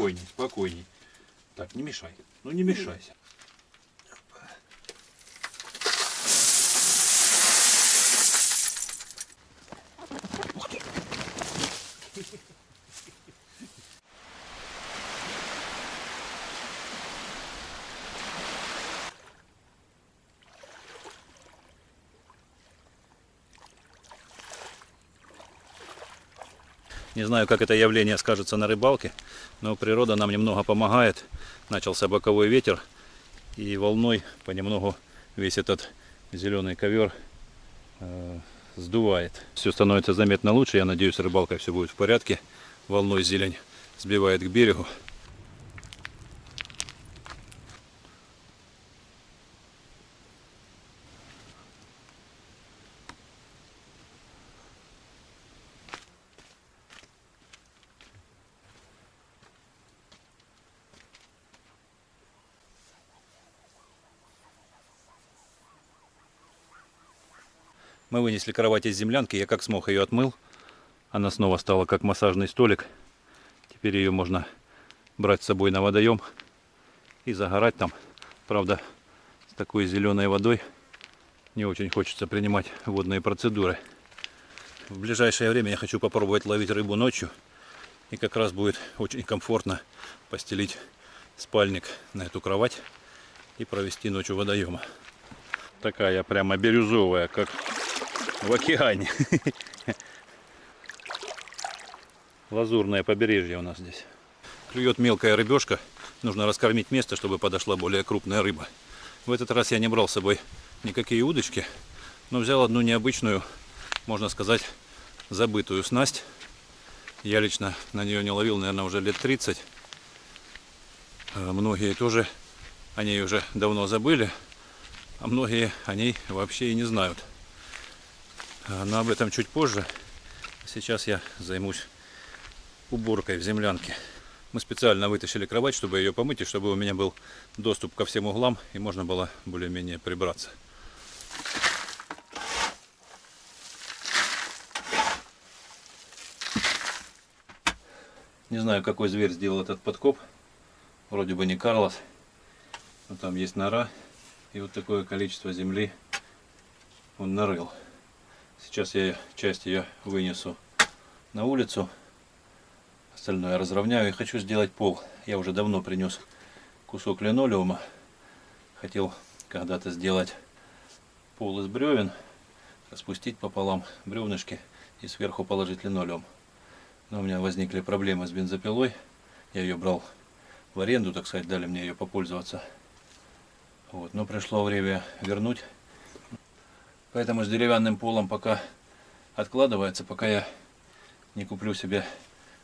спокойней, спокойней. Так, не мешай. Ну не мешайся. Не знаю, как это явление скажется на рыбалке, но природа нам немного помогает. Начался боковой ветер, и волной понемногу весь этот зеленый ковер сдувает. Все становится заметно лучше. Я надеюсь, с рыбалкой все будет в порядке. Волной зелень сбивает к берегу. Мы вынесли кровать из землянки, я как смог ее отмыл. Она снова стала как массажный столик. Теперь ее можно брать с собой на водоем и загорать там. Правда, с такой зеленой водой не очень хочется принимать водные процедуры. В ближайшее время я хочу попробовать ловить рыбу ночью. И как раз будет очень комфортно постелить спальник на эту кровать и провести ночь у водоема. Такая прямо бирюзовая, как в океане. Лазурное побережье у нас здесь. Клюет мелкая рыбешка. Нужно раскормить место, чтобы подошла более крупная рыба. В этот раз я не брал с собой никакие удочки, но взял одну необычную, можно сказать, забытую снасть. Я лично на нее не ловил, наверное, уже лет 30. Многие тоже о ней уже давно забыли, а многие о ней вообще и не знают. Но об этом чуть позже. Сейчас я займусь уборкой в землянке. Мы специально вытащили кровать, чтобы ее помыть, и чтобы у меня был доступ ко всем углам, и можно было более-менее прибраться. Не знаю, какой зверь сделал этот подкоп. Вроде бы не Карлос. Но там есть нора. И вот такое количество земли он нарыл. Сейчас я часть ее вынесу на улицу. Остальное разровняю и хочу сделать пол. Я уже давно принес кусок линолеума. Хотел когда-то сделать пол из бревен. Распустить пополам бревнышки и сверху положить линолеум. Но у меня возникли проблемы с бензопилой. Я ее брал в аренду, так сказать, дали мне ее попользоваться. Вот. Но пришло время вернуть. Поэтому с деревянным полом пока откладывается, пока я не куплю себе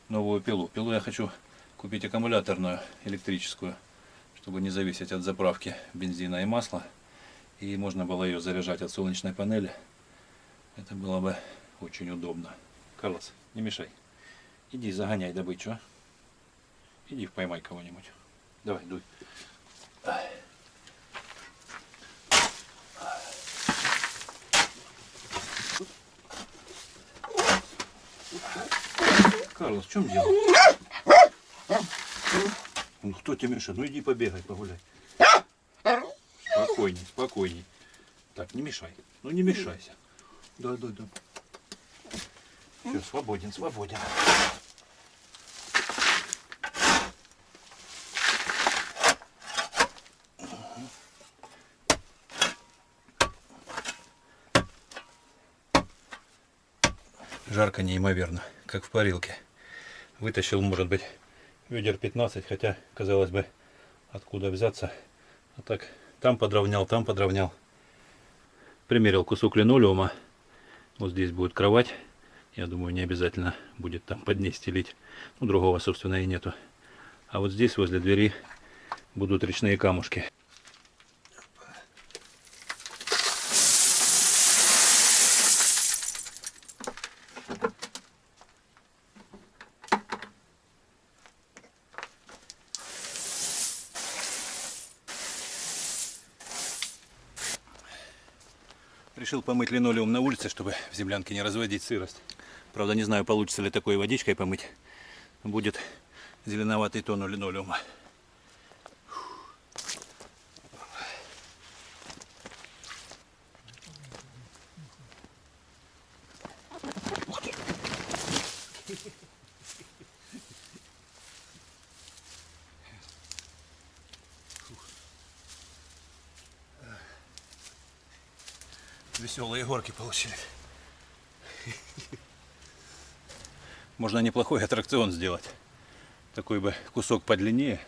новую пилу. Пилу я хочу купить аккумуляторную, электрическую, чтобы не зависеть от заправки бензина и масла. И можно было ее заряжать от солнечной панели. Это было бы очень удобно. Карлос, не мешай. Иди загоняй добычу. Иди поймай кого-нибудь. Давай, дуй. Карлос, в чем дело? Ну кто тебе мешает? Ну иди побегай, погуляй. Спокойней, спокойней. Так, не мешай. Ну не мешайся. Да. Все, свободен, свободен. Жарко неимоверно, как в парилке. Вытащил, может быть, ведер 15, хотя, казалось бы, откуда взяться. А так, там подровнял, там подровнял. Примерил кусок линолеума. Вот здесь будет кровать. Я думаю, не обязательно будет там под ней стелить. Ну, другого, собственно, и нету. А вот здесь, возле двери, будут речные камушки. Решил помыть линолеум на улице, чтобы в землянке не разводить сырость. Правда, не знаю, получится ли такой водичкой помыть. Будет зеленоватый тон у линолеума. Веселые горки получились. Можно неплохой аттракцион сделать. Такой бы кусок подлиннее.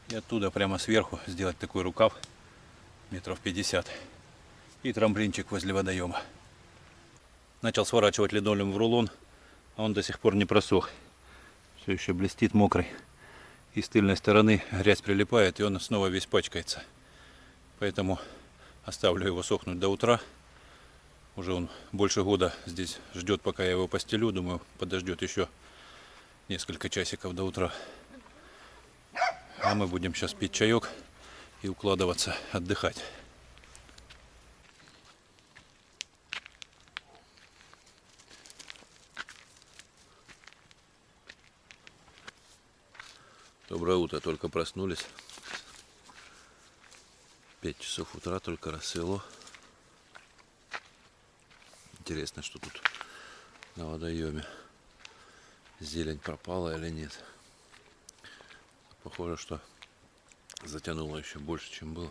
И оттуда прямо сверху сделать такой рукав метров 50. И трамплинчик возле водоема. Начал сворачивать линолеум в рулон, а он до сих пор не просох. Все еще блестит мокрый. И с тыльной стороны грязь прилипает, и он снова весь пачкается. Поэтому оставлю его сохнуть до утра. Уже он больше года здесь ждет, пока я его постелю. Думаю, подождет еще несколько часиков до утра. А мы будем сейчас пить чаек и укладываться, отдыхать. Доброе утро, только проснулись. 5 часов утра, только рассвело. Интересно, что тут на водоеме. Зелень пропала или нет. Похоже, что затянуло еще больше, чем было.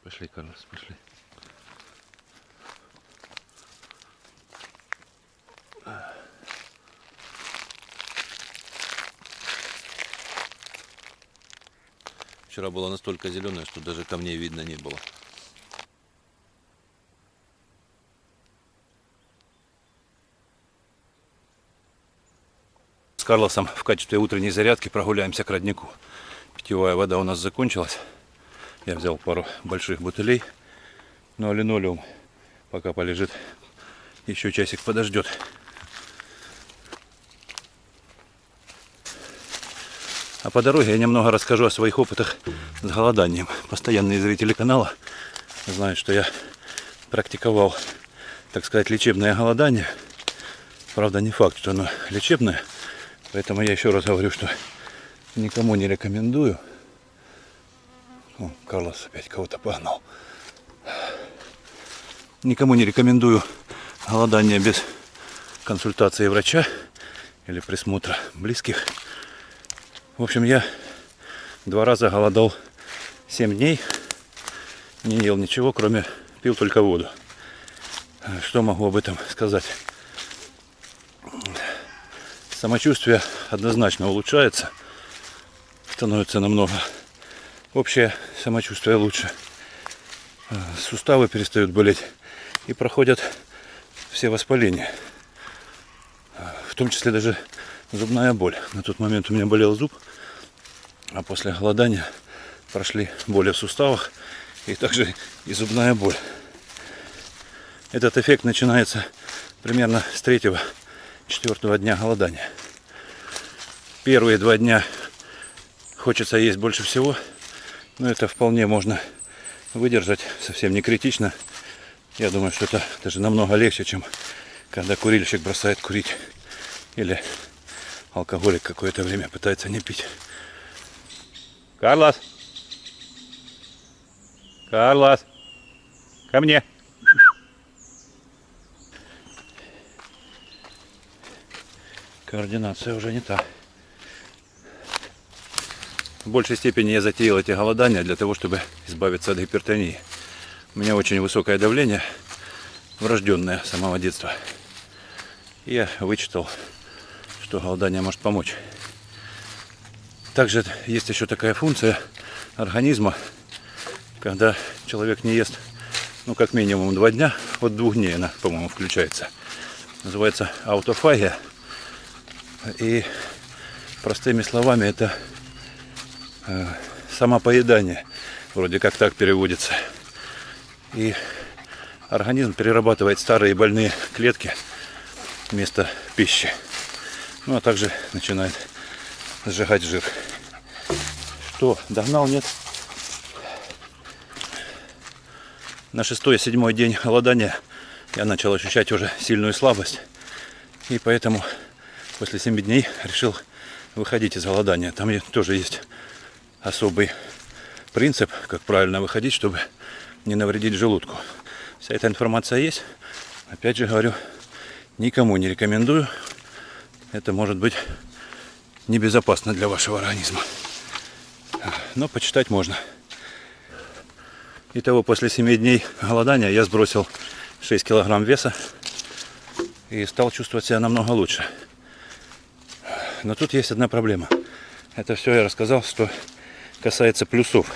Пошли, Карлос, пошли. Вчера было настолько зеленое, что даже камней видно не было. С Карлосом в качестве утренней зарядки прогуляемся к роднику. Питьевая вода у нас закончилась. Я взял пару больших бутылей. Ну а линолеум пока полежит, еще часик подождет. А по дороге я немного расскажу о своих опытах с голоданием. Постоянные зрители канала знают, что я практиковал, так сказать, лечебное голодание. Правда, не факт, что оно лечебное. Поэтому я еще раз говорю, что никому не рекомендую. О, Карлос опять кого-то погнал. Никому не рекомендую голодание без консультации врача или присмотра близких. В общем, я 2 раза голодал 7 дней, не ел ничего, кроме пил только воду. Что могу об этом сказать? Самочувствие однозначно улучшается, становится намного. Общее самочувствие лучше. Суставы перестают болеть и проходят все воспаления, в том числе даже зубная боль. На тот момент у меня болел зуб, а после голодания прошли боли в суставах и также и зубная боль. Этот эффект начинается примерно с 3-4 дня голодания. Первые 2 дня хочется есть больше всего, но это вполне можно выдержать, совсем не критично. Я думаю, что это даже намного легче, чем когда курильщик бросает курить или алкоголик какое-то время пытается не пить. Карлос! Карлос! Ко мне! Координация уже не та. В большей степени я затеял эти голодания для того, чтобы избавиться от гипертонии. У меня очень высокое давление, врожденное с самого детства. И я вычитал, что голодание может помочь. Также есть еще такая функция организма, когда человек не ест, ну, как минимум 2 дня, от 2 дней она, по-моему, включается. Называется аутофагия. И простыми словами это самопоедание, вроде как так переводится. И организм перерабатывает старые больные клетки вместо пищи. Ну а также начинает сжигать жир. Что, догнал, нет? на 6-7 день голодания я начал ощущать уже сильную слабость. И поэтому после 7 дней решил выходить из голодания. Там тоже есть особый принцип, как правильно выходить, чтобы не навредить желудку. Вся эта информация есть. Опять же говорю, никому не рекомендую. Это может быть небезопасно для вашего организма. Но почитать можно. Итого, после 7 дней голодания я сбросил 6 килограмм веса и стал чувствовать себя намного лучше. Но тут есть одна проблема. Это все я рассказал, что касается плюсов.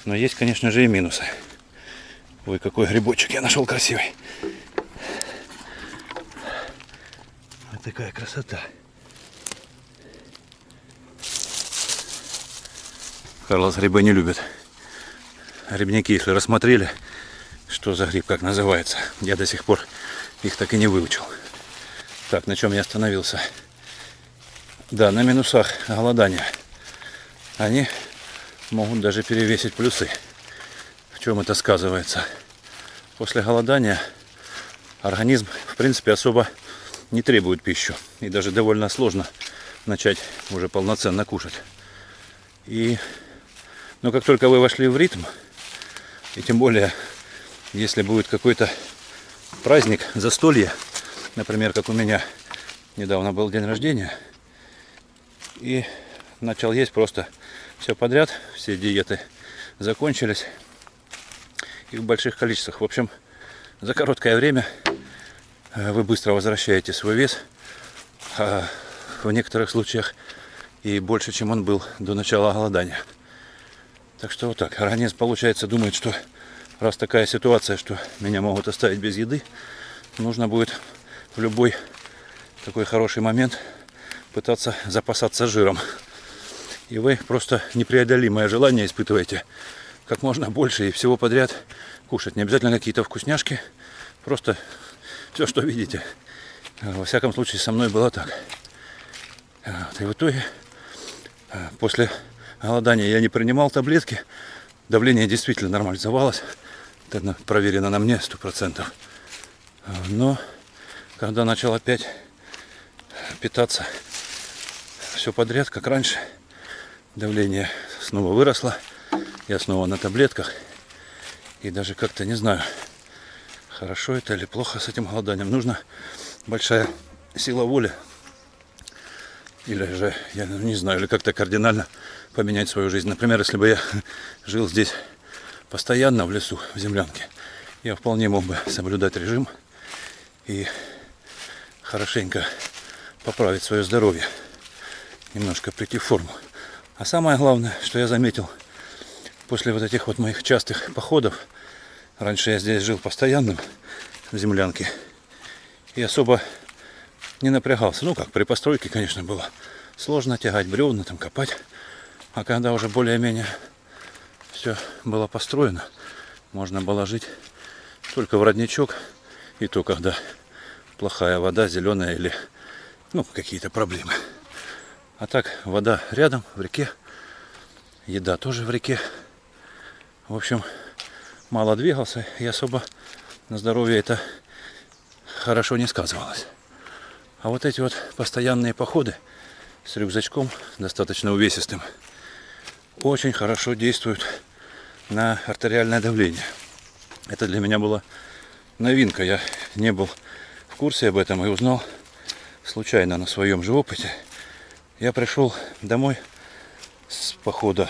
Но есть, конечно же, и минусы. Ой, какой грибочек я нашел красивый. Вот такая красота. Карлос грибы не любит. Грибники, если рассмотрели, что за гриб, как называется, я до сих пор их так и не выучил. Так, на чем я остановился? Да, на минусах голодания. Они могут даже перевесить плюсы. В чем это сказывается? После голодания организм, в принципе, особо не требует пищу. И даже довольно сложно начать уже полноценно кушать. Но как только вы вошли в ритм, и тем более, если будет какой-то праздник, застолье, например, как у меня недавно был день рождения, и начал есть просто все подряд, все диеты закончились, и в больших количествах. В общем, за короткое время вы быстро возвращаете свой вес, в некоторых случаях и больше, чем он был до начала голодания. Так что вот так. Организм, получается, думает, что раз такая ситуация, что меня могут оставить без еды, нужно будет в любой такой хороший момент пытаться запасаться жиром. И вы просто непреодолимое желание испытываете как можно больше и всего подряд кушать. Не обязательно какие-то вкусняшки, просто все, что видите. Во всяком случае, со мной было так. И в итоге, после голодания я не принимал таблетки. Давление действительно нормализовалось. Это проверено на мне 100%. Но когда начал опять питаться все подряд, как раньше, давление снова выросло. Я снова на таблетках. И даже как-то не знаю, хорошо это или плохо с этим голоданием. Нужна большая сила воли. Или же, я не знаю, или как-то кардинально поменять свою жизнь. Например, если бы я жил здесь постоянно в лесу, в землянке, я вполне мог бы соблюдать режим и хорошенько поправить свое здоровье, немножко прийти в форму. А самое главное, что я заметил после вот этих вот моих частых походов, раньше я здесь жил постоянно в землянке и особо не напрягался. Ну как, при постройке, конечно, было сложно тягать бревна, там копать. А когда уже более-менее все было построено, можно было жить только в родничок. И то, когда плохая вода, зеленая или какие-то проблемы. А так, вода рядом, в реке. Еда тоже в реке. В общем, мало двигался и особо на здоровье это хорошо не сказывалось. А вот эти вот постоянные походы с рюкзачком, достаточно увесистым, очень хорошо действуют на артериальное давление. Это для меня была новинка. Я не был в курсе об этом и узнал случайно на своем же опыте. Я пришел домой с похода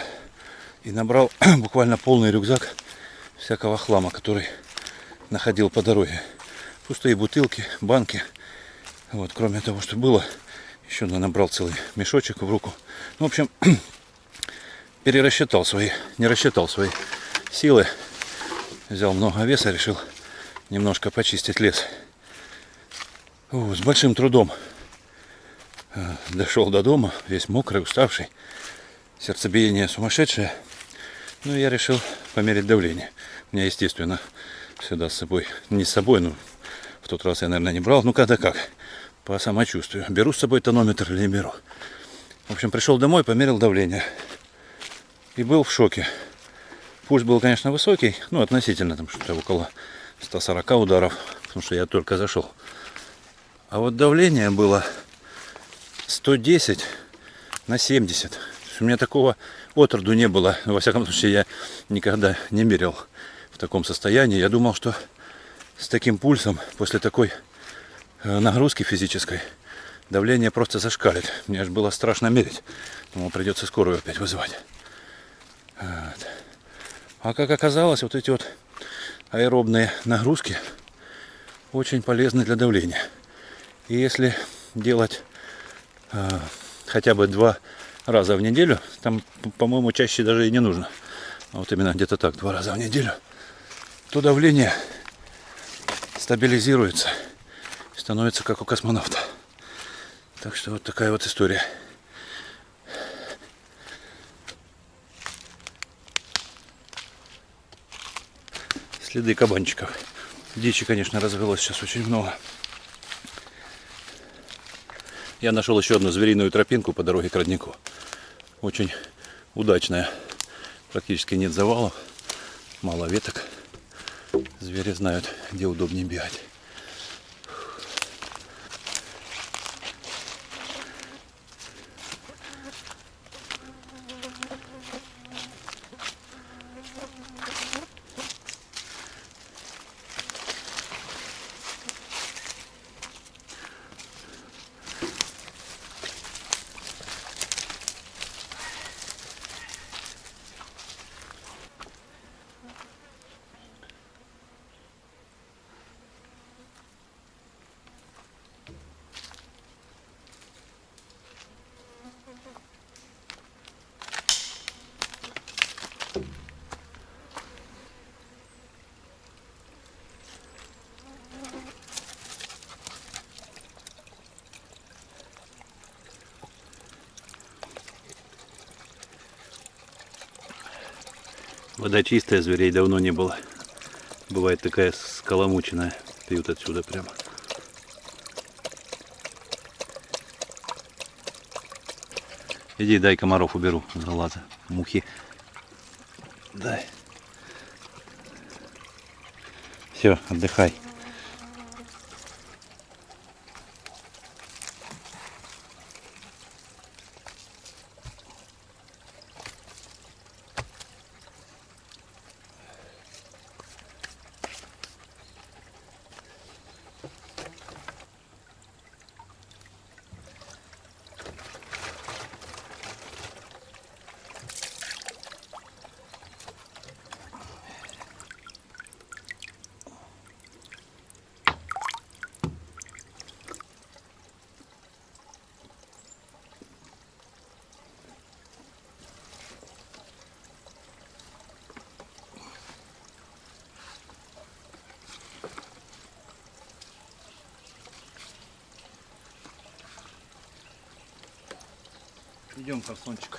и набрал буквально полный рюкзак всякого хлама, который находил по дороге. Пустые бутылки, банки. Вот, кроме того, что было, еще набрал целый мешочек в руку. В общем, не рассчитал свои силы. Взял много веса, решил немножко почистить лес. С большим трудом дошел до дома, весь мокрый, уставший, сердцебиение сумасшедшее. Ну, я решил померить давление. У меня, естественно, всегда с собой, не с собой, но в тот раз я, наверное, не брал. Ну, когда как, по самочувствию. Беру с собой тонометр или не беру. В общем, пришел домой, померил давление. И был в шоке. Пульс был, конечно, высокий, ну, относительно, там что-то около 140 ударов, потому что я только зашел. А вот давление было 110 на 70. То есть у меня такого отроду не было. Во всяком случае, я никогда не мерил в таком состоянии. Я думал, что с таким пульсом, после такой нагрузки физической, давление просто зашкалит. Мне аж было страшно мерить. Думал, придется скорую опять вызывать. Вот. А как оказалось, вот эти вот аэробные нагрузки очень полезны для давления. И если делать хотя бы 2 раза в неделю, там, по-моему, чаще даже и не нужно, а вот именно где-то так, 2 раза в неделю, то давление стабилизируется и становится как у космонавта. Так что вот такая вот история. Следы кабанчиков. Дичи, конечно, развелось сейчас очень много. Я нашел еще одну звериную тропинку по дороге к роднику. Очень удачная. Практически нет завалов, мало веток. Звери знают, где удобнее бегать. Вода чистая, зверей давно не было. Бывает такая скаламученная. Пьют отсюда прямо. Иди, дай комаров уберу с глаза. Мухи. Дай. Все, отдыхай. Идем, Харсончик.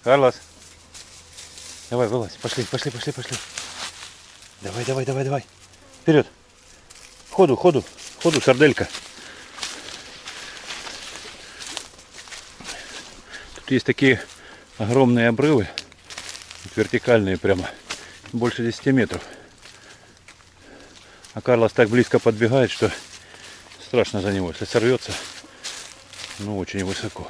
Карлос. Давай, вылазь. Пошли, пошли, пошли, пошли. Давай, давай, давай, давай. Вперед. Ходу, ходу, ходу, сарделька. Тут есть такие огромные обрывы. Вертикальные прямо. Больше 10 метров. А Карлос так близко подбегает, что страшно за него. Если сорвется, ну очень высоко.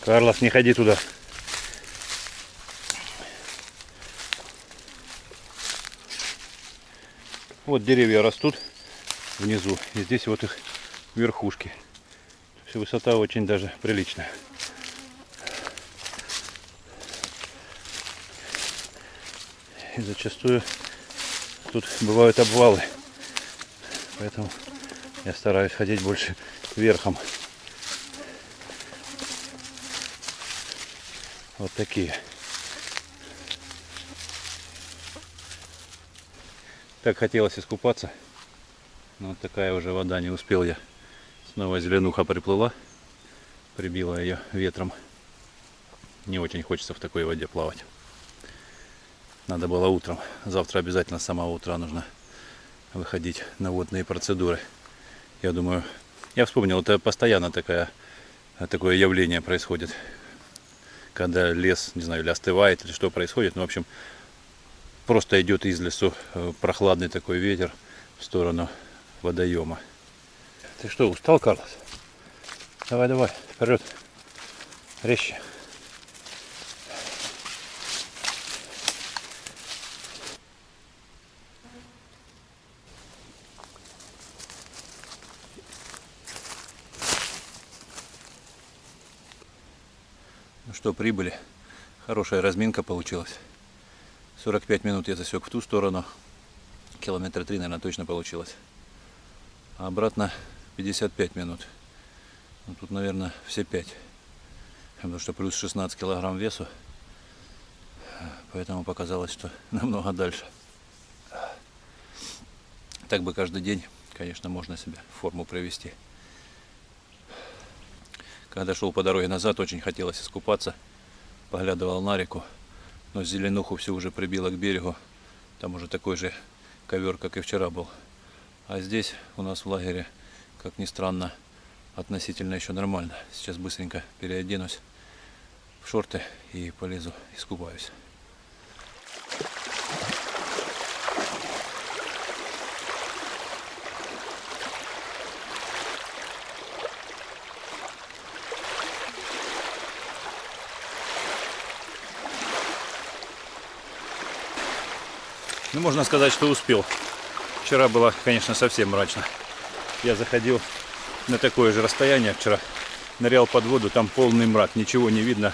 Карлос, не ходи туда. Вот деревья растут внизу, и здесь вот их верхушки. Все, высота очень даже приличная. И зачастую тут бывают обвалы, поэтому я стараюсь ходить больше верхом. Вот такие. Так хотелось искупаться. Ну, вот такая уже вода, не успел я. Снова зеленуха приплыла, прибила ее ветром. Не очень хочется в такой воде плавать. Надо было утром. Завтра обязательно с самого утра нужно выходить на водные процедуры. Я думаю, я вспомнил, это постоянно такое явление происходит. Когда лес, не знаю, или остывает, или что происходит. Ну, в общем, просто идет из лесу прохладный такой ветер в сторону водоема. Ты что, устал, Карлос? Давай, давай, вперед. Резче. Ну что, прибыли. Хорошая разминка получилась. 45 минут я засек в ту сторону. Километра 3, наверное, точно получилось. А обратно 55 минут. Ну, тут, наверное, все 5. Потому что плюс 16 килограмм весу. Поэтому показалось, что намного дальше. Так бы каждый день, конечно, можно себя в форму привести. Когда шел по дороге назад, очень хотелось искупаться. Поглядывал на реку. Но зеленуху всю уже прибило к берегу. Там уже такой же ковер, как и вчера был. А здесь у нас в лагере, как ни странно, относительно еще нормально. Сейчас быстренько переоденусь в шорты и полезу искупаюсь. Ну, можно сказать, что успел. Вчера было, конечно, совсем мрачно. Я заходил на такое же расстояние вчера, нырял под воду, там полный мрак, ничего не видно.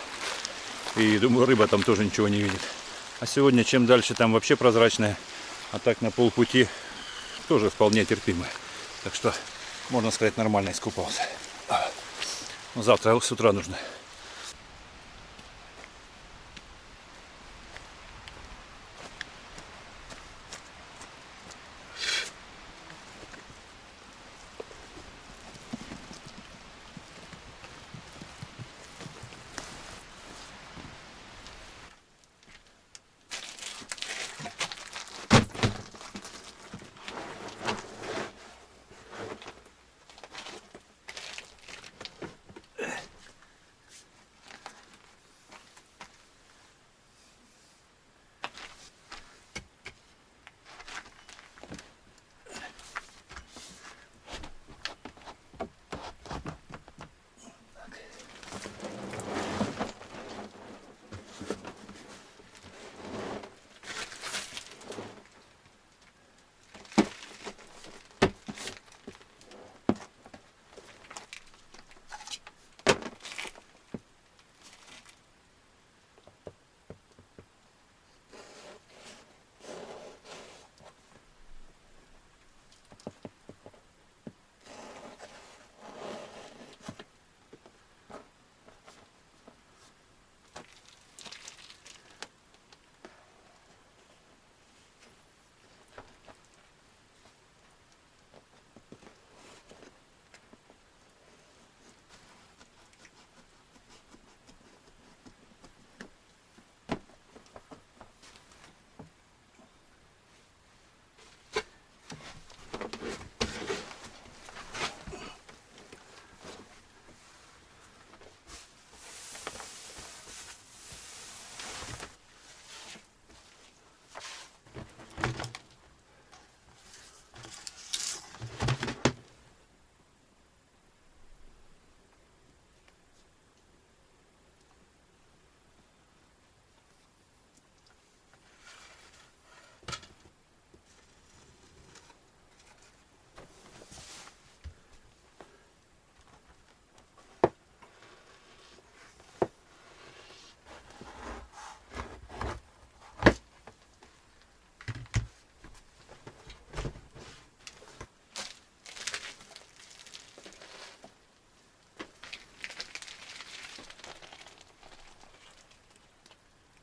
И думаю, рыба там тоже ничего не видит. А сегодня, чем дальше, там вообще прозрачная. А так на полпути тоже вполне терпимая. Так что, можно сказать, нормально искупался. Но завтра с утра нужно.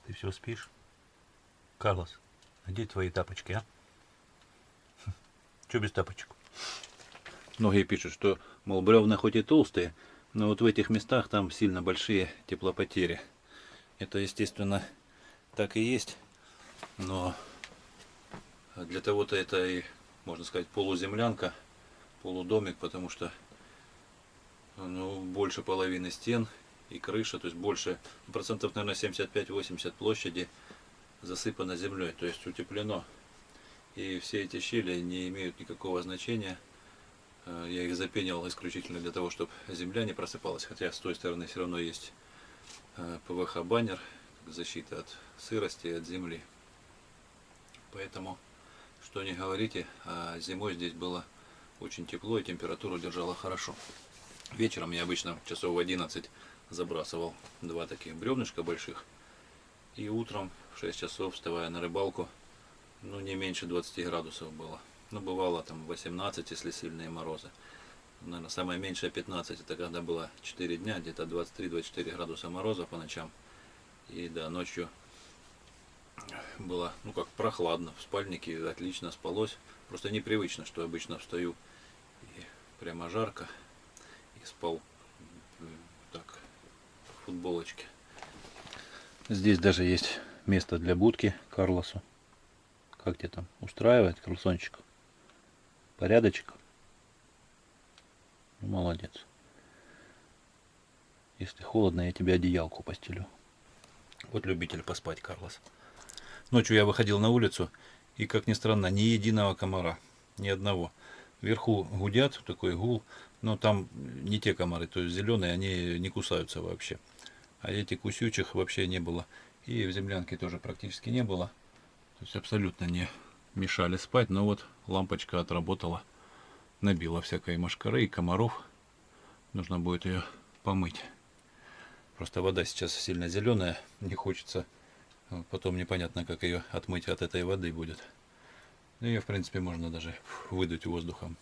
Ты все спишь? Карлос, где твои тапочки, а? Че без тапочек? Многие пишут, что, мол, бревна хоть и толстые, но вот в этих местах там сильно большие теплопотери. Это, естественно, так и есть, но для того-то это и, можно сказать, полуземлянка, полудомик, потому что ну, больше половины стен и крыша, то есть больше, процентов, наверное, 75-80 площади засыпано землей, то есть утеплено. И все эти щели не имеют никакого значения. Я их запенил исключительно для того, чтобы земля не просыпалась, хотя с той стороны все равно есть ПВХ-баннер, защита от сырости и от земли. Поэтому, что не говорите, а зимой здесь было очень тепло и температуру держала хорошо. Вечером я обычно часов в 11 забрасывал два таких бревнышка больших. И утром в 6 часов, вставая на рыбалку, ну не меньше 20 градусов было. Ну бывало там 18, если сильные морозы. Наверное, самое меньшее 15, это когда было 4 дня, где-то 23-24 градуса мороза по ночам. И да, ночью было, ну как, прохладно, в спальнике отлично спалось. Просто непривычно, что обычно встаю и прямо жарко. И спал так, в футболочке. Здесь даже есть место для будки Карлосу. Как тебе там устраивает, Карлсончик? Порядочек? Ну, молодец. Если холодно, я тебе одеялку постелю. Вот любитель поспать, Карлос. Ночью я выходил на улицу, и, как ни странно, ни единого комара. Ни одного. Вверху гудят, такой гул, но там не те комары, то есть зеленые, они не кусаются вообще. А этих кусючих вообще не было. И в землянке тоже практически не было. То есть абсолютно не мешали спать, но вот лампочка отработала. Набила всякой мошкары и комаров. Нужно будет ее помыть. Просто вода сейчас сильно зеленая, не хочется. Потом непонятно, как ее отмыть от этой воды будет. Ее, в принципе, можно даже выдуть воздухом.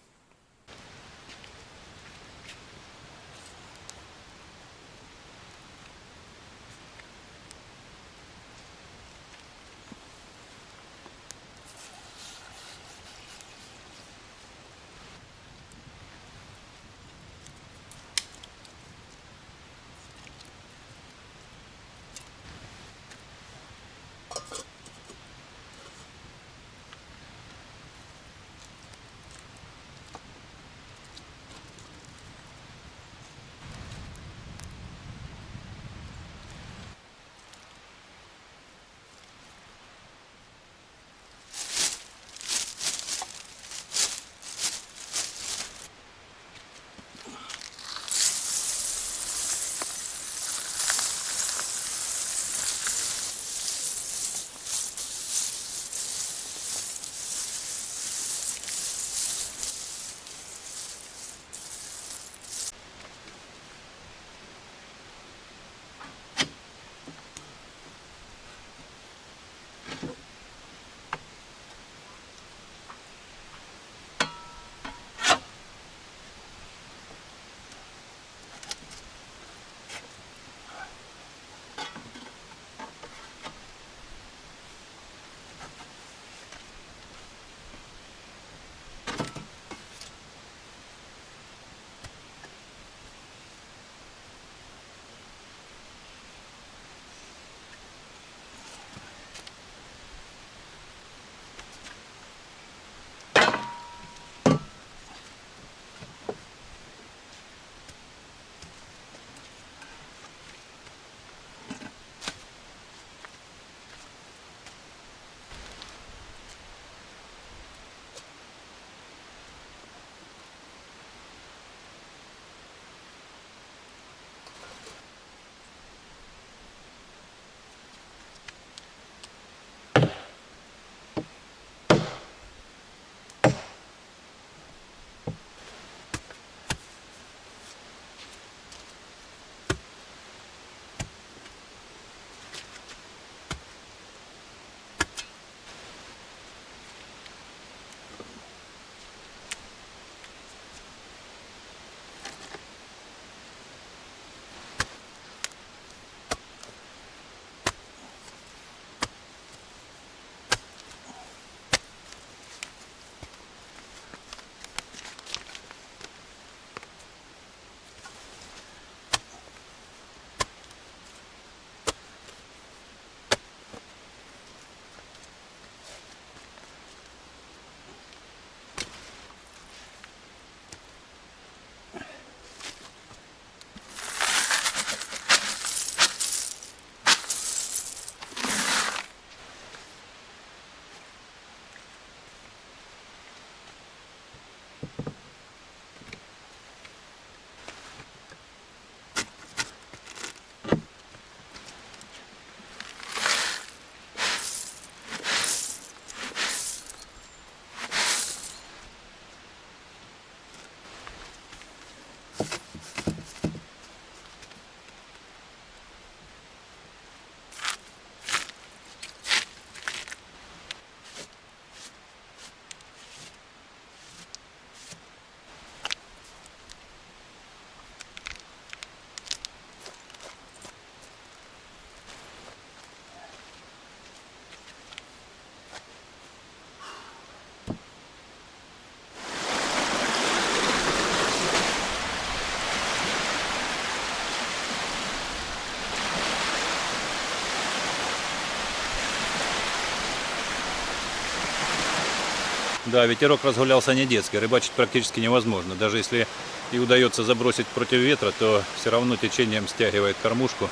Да, ветерок разгулялся не детский, рыбачить практически невозможно. Даже если и удается забросить против ветра, то все равно течением стягивает кормушку.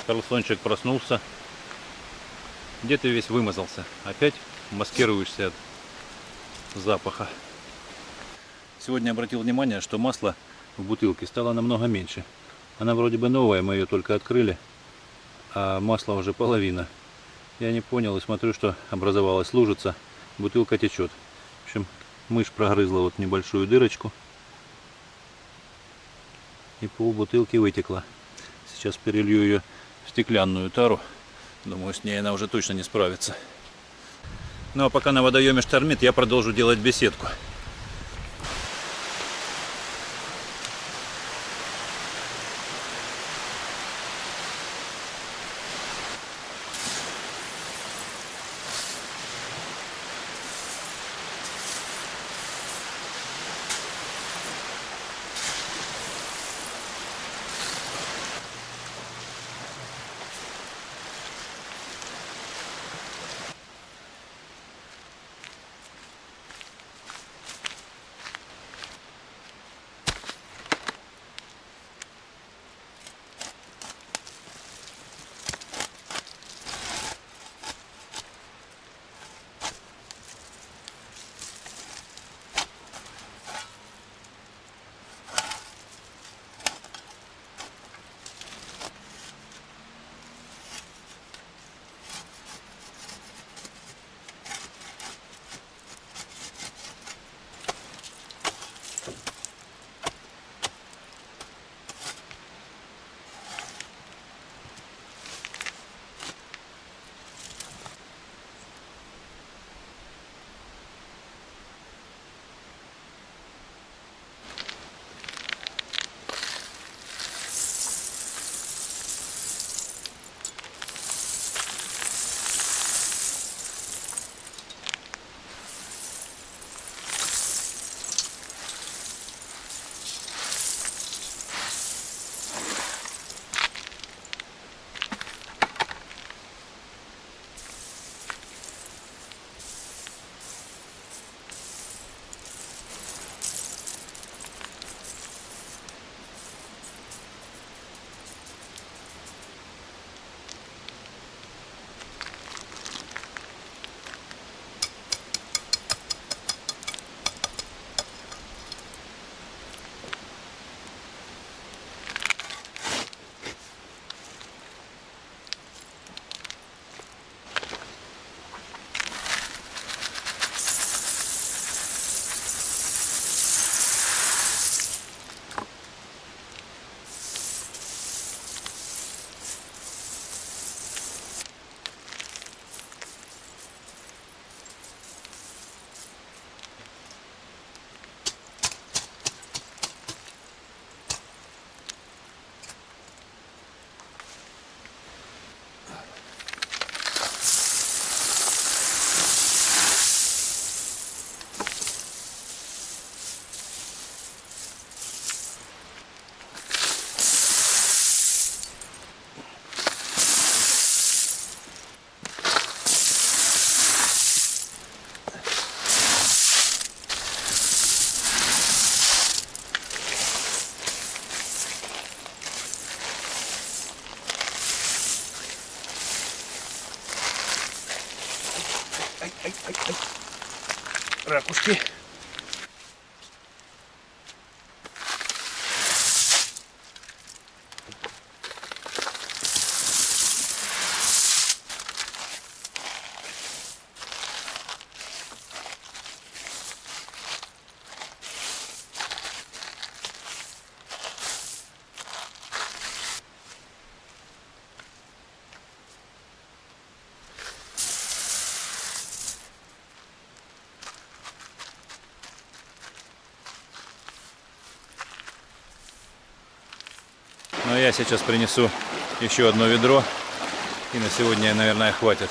Карлсончик проснулся. Где ты весь вымазался? Опять маскируешься от запаха. Сегодня обратил внимание, что масло в бутылке стало намного меньше. Она вроде бы новая, мы ее только открыли, а масла уже половина. Я не понял и смотрю, что образовалась лужица, бутылка течет. В общем, мышь прогрызла вот небольшую дырочку и пол бутылки вытекла. Сейчас перелью ее в стеклянную тару. Думаю, с ней она уже точно не справится. Ну а пока на водоеме штормит, я продолжу делать беседку. Ракушки. Но я сейчас принесу еще одно ведро, и на сегодня, наверное, хватит.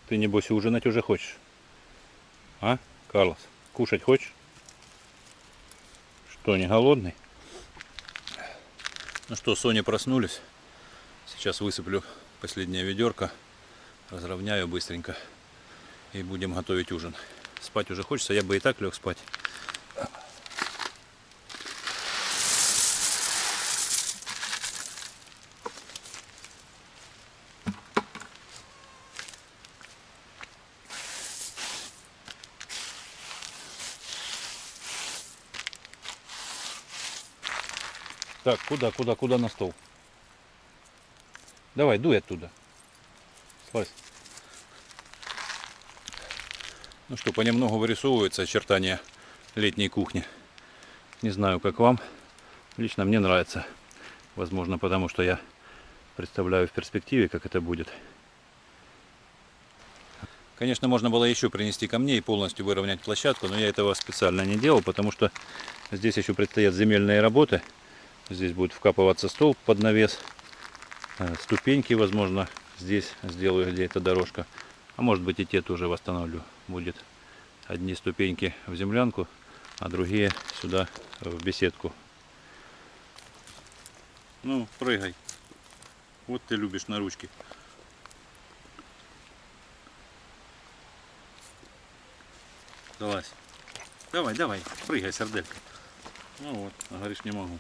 Ты, небось, ужинать уже хочешь? А, Карлос, кушать хочешь? Что, не голодный? Ну что, сони проснулись. Сейчас высыплю последнее ведерко, разровняю быстренько и будем готовить ужин. Спать уже хочется, я бы и так лег спать. Так, куда на стол? Давай, дуй оттуда. Слазь. Ну что, понемногу вырисовываются очертания летней кухни. Не знаю, как вам. Лично мне нравится. Возможно, потому что я представляю в перспективе, как это будет. Конечно, можно было еще принести камней и полностью выровнять площадку, но я этого специально не делал, потому что здесь еще предстоят земельные работы. Здесь будет вкапываться столб под навес, ступеньки, возможно, здесь сделаю, где эта дорожка. А может быть, и те тоже восстановлю. Будет одни ступеньки в землянку, а другие сюда в беседку. Ну, прыгай. Вот ты любишь на ручки. Залазь. Давай, прыгай, сарделька. Ну вот, а говоришь, не могу.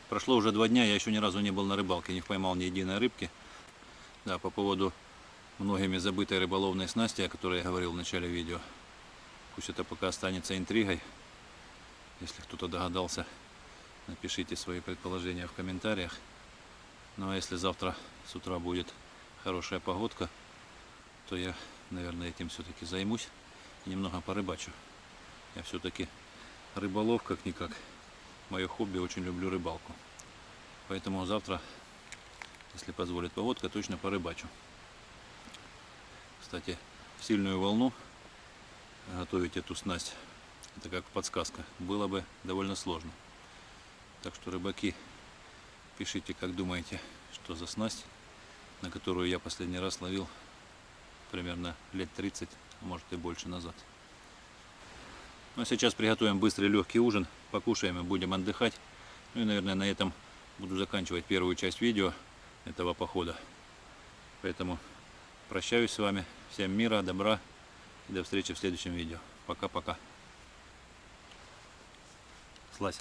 Прошло уже 2 дня, я еще ни разу не был на рыбалке, не поймал ни единой рыбки. Да, по поводу многими забытой рыболовной снасти, о которой я говорил в начале видео. Пусть это пока останется интригой. Если кто-то догадался, напишите свои предположения в комментариях. Ну а если завтра с утра будет хорошая погодка, то я, наверное, этим все-таки займусь и немного порыбачу. Я все-таки рыболов как-никак. Мое хобби, очень люблю рыбалку. Поэтому завтра, если позволит погодка, точно порыбачу. Кстати, в сильную волну готовить эту снасть, это как подсказка, было бы довольно сложно. Так что, рыбаки, пишите, как думаете, что за снасть, на которую я последний раз ловил примерно лет 30, а может и больше назад. Ну а сейчас приготовим быстрый легкий ужин, покушаем и будем отдыхать. Ну и, наверное, на этом буду заканчивать первую часть видео этого похода. Поэтому прощаюсь с вами. Всем мира, добра и до встречи в следующем видео. Пока-пока. Слазь.